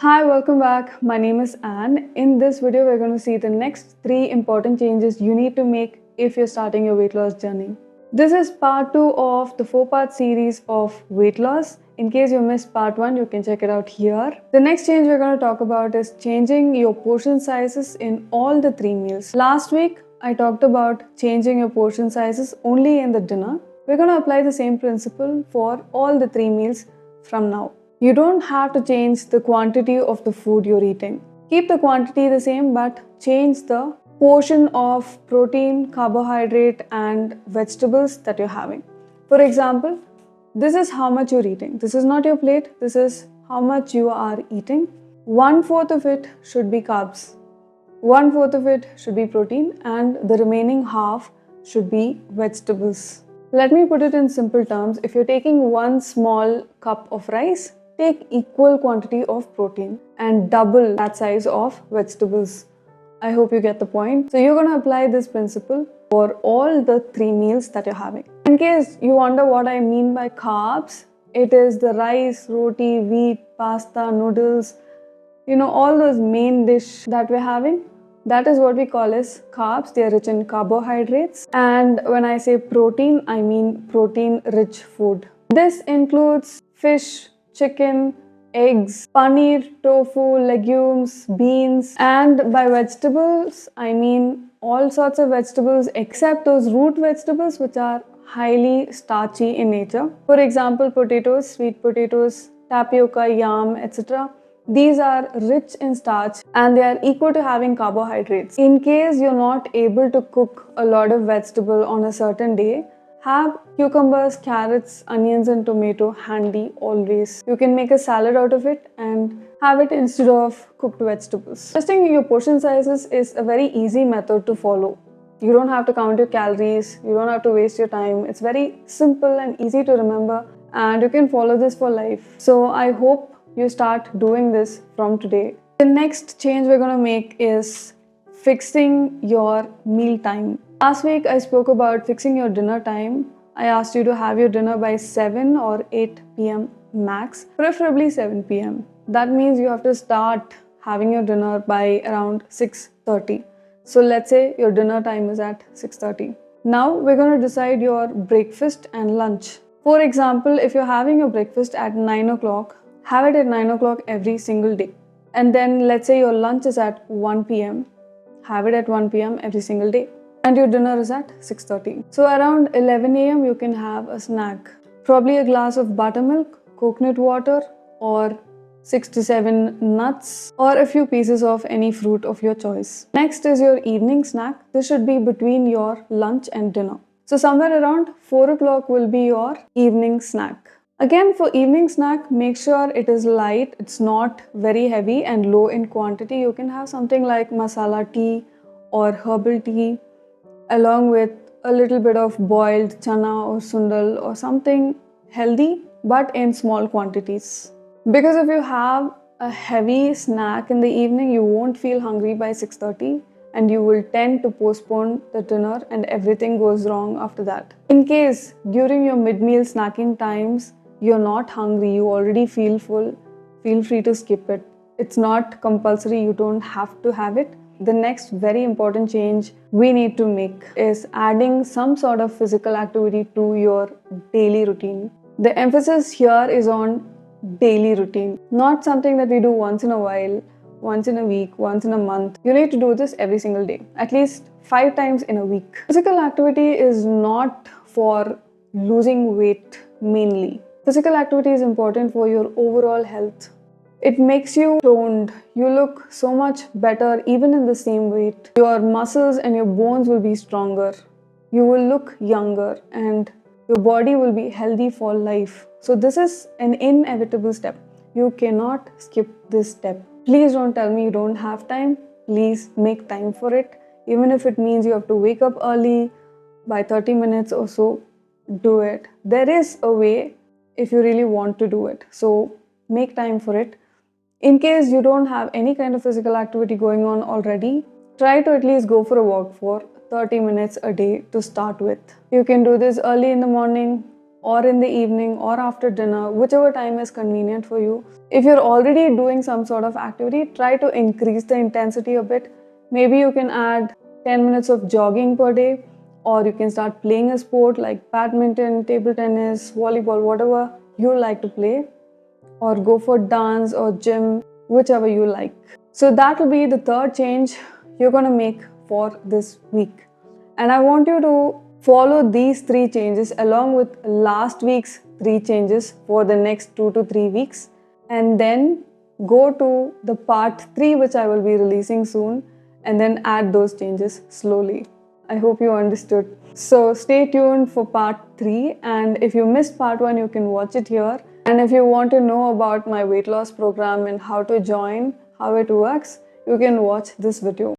Hi, welcome back. My name is Anne. In this video, we're going to see the next 3 important changes you need to make if you're starting your weight loss journey. This is part 2 of the 4-part series of weight loss. In case you missed part 1, you can check it out here. The next change we're going to talk about is changing your portion sizes in all the 3 meals. Last week, I talked about changing your portion sizes only in the dinner. We're going to apply the same principle for all the 3 meals from now. You don't have to change the quantity of the food you're eating. Keep the quantity the same, but change the portion of protein, carbohydrate, and vegetables that you're having. For example, this is how much you're eating. This is not your plate, this is how much you are eating. 1/4 of it should be carbs, 1/4 of it should be protein, and the remaining half should be vegetables. Let me put it in simple terms. If you're taking 1 small cup of rice, take equal quantity of protein and double that size of vegetables. I hope you get the point. So you're going to apply this principle for all the 3 meals that you're having. In case you wonder what I mean by carbs, it is the rice, roti, wheat, pasta, noodles, all those main dish that we're having. That is what we call as carbs. They are rich in carbohydrates. And when I say protein, I mean protein-rich food. This includes fish, chicken, eggs, paneer, tofu, legumes, beans, and by vegetables, I mean all sorts of vegetables except those root vegetables which are highly starchy in nature. For example, potatoes, sweet potatoes, tapioca, yam, etc. These are rich in starch and they are equal to having carbohydrates. In case you're not able to cook a lot of vegetable on a certain day, have cucumbers, carrots, onions and tomato handy always. You can make a salad out of it and have it instead of cooked vegetables. Adjusting your portion sizes is a very easy method to follow. You don't have to count your calories, you don't have to waste your time. It's very simple and easy to remember and you can follow this for life. So I hope you start doing this from today. The next change we're going to make is fixing your meal time. Last week I spoke about fixing your dinner time. I asked you to have your dinner by 7 or 8 p.m. max, preferably 7 p.m. That means you have to start having your dinner by around 6:30. So let's say your dinner time is at 6:30. Now we're going to decide your breakfast and lunch. For example, if you're having your breakfast at 9 o'clock, have it at 9 o'clock every single day. And then let's say your lunch is at 1 p.m. Have it at 1 p.m. every single day. And your dinner is at 6:30. So around 11 a.m. you can have a snack. Probably a glass of buttermilk, coconut water, or 6 to 7 nuts, or a few pieces of any fruit of your choice. Next is your evening snack. This should be between your lunch and dinner. So somewhere around 4 o'clock will be your evening snack. Again, for evening snack, make sure it is light, it's not very heavy and low in quantity. You can have something like masala tea or herbal tea along with a little bit of boiled chana or sundal or something healthy but in small quantities. Because if you have a heavy snack in the evening, you won't feel hungry by 6:30 and you will tend to postpone the dinner and everything goes wrong after that. In case during your mid-meal snacking times, you're not hungry, you already feel full, feel free to skip it. It's not compulsory, you don't have to have it. The next very important change we need to make is adding some sort of physical activity to your daily routine. The emphasis here is on daily routine, not something that we do once in a while, once in a week, once in a month. You need to do this every single day, at least 5 times in a week. Physical activity is not for losing weight mainly. Physical activity is important for your overall health. It makes you toned. You look so much better even in the same weight. Your muscles and your bones will be stronger. You will look younger and your body will be healthy for life. So this is an inevitable step. You cannot skip this step. Please don't tell me you don't have time. Please make time for it. Even if it means you have to wake up early by 30 minutes or so, do it. There is a way if you really want to do it. So make time for it. In case you don't have any kind of physical activity going on already, try to at least go for a walk for 30 minutes a day to start with. You can do this early in the morning, or in the evening or after dinner, whichever time is convenient for you. If you're already doing some sort of activity, try to increase the intensity a bit. Maybe you can add 10 minutes of jogging per day, or you can start playing a sport like badminton, table tennis, volleyball, whatever you like to play, or go for dance or gym, whichever you like. So that will be the third change you're going to make for this week. And I want you to follow these three changes along with last week's three changes for the next 2 to 3 weeks, and then go to the part 3, which I will be releasing soon, and then add those changes slowly. I hope you understood. So stay tuned for part 3, and if you missed part 1, you can watch it here. And if you want to know about my weight loss program and how to join, how it works, you can watch this video.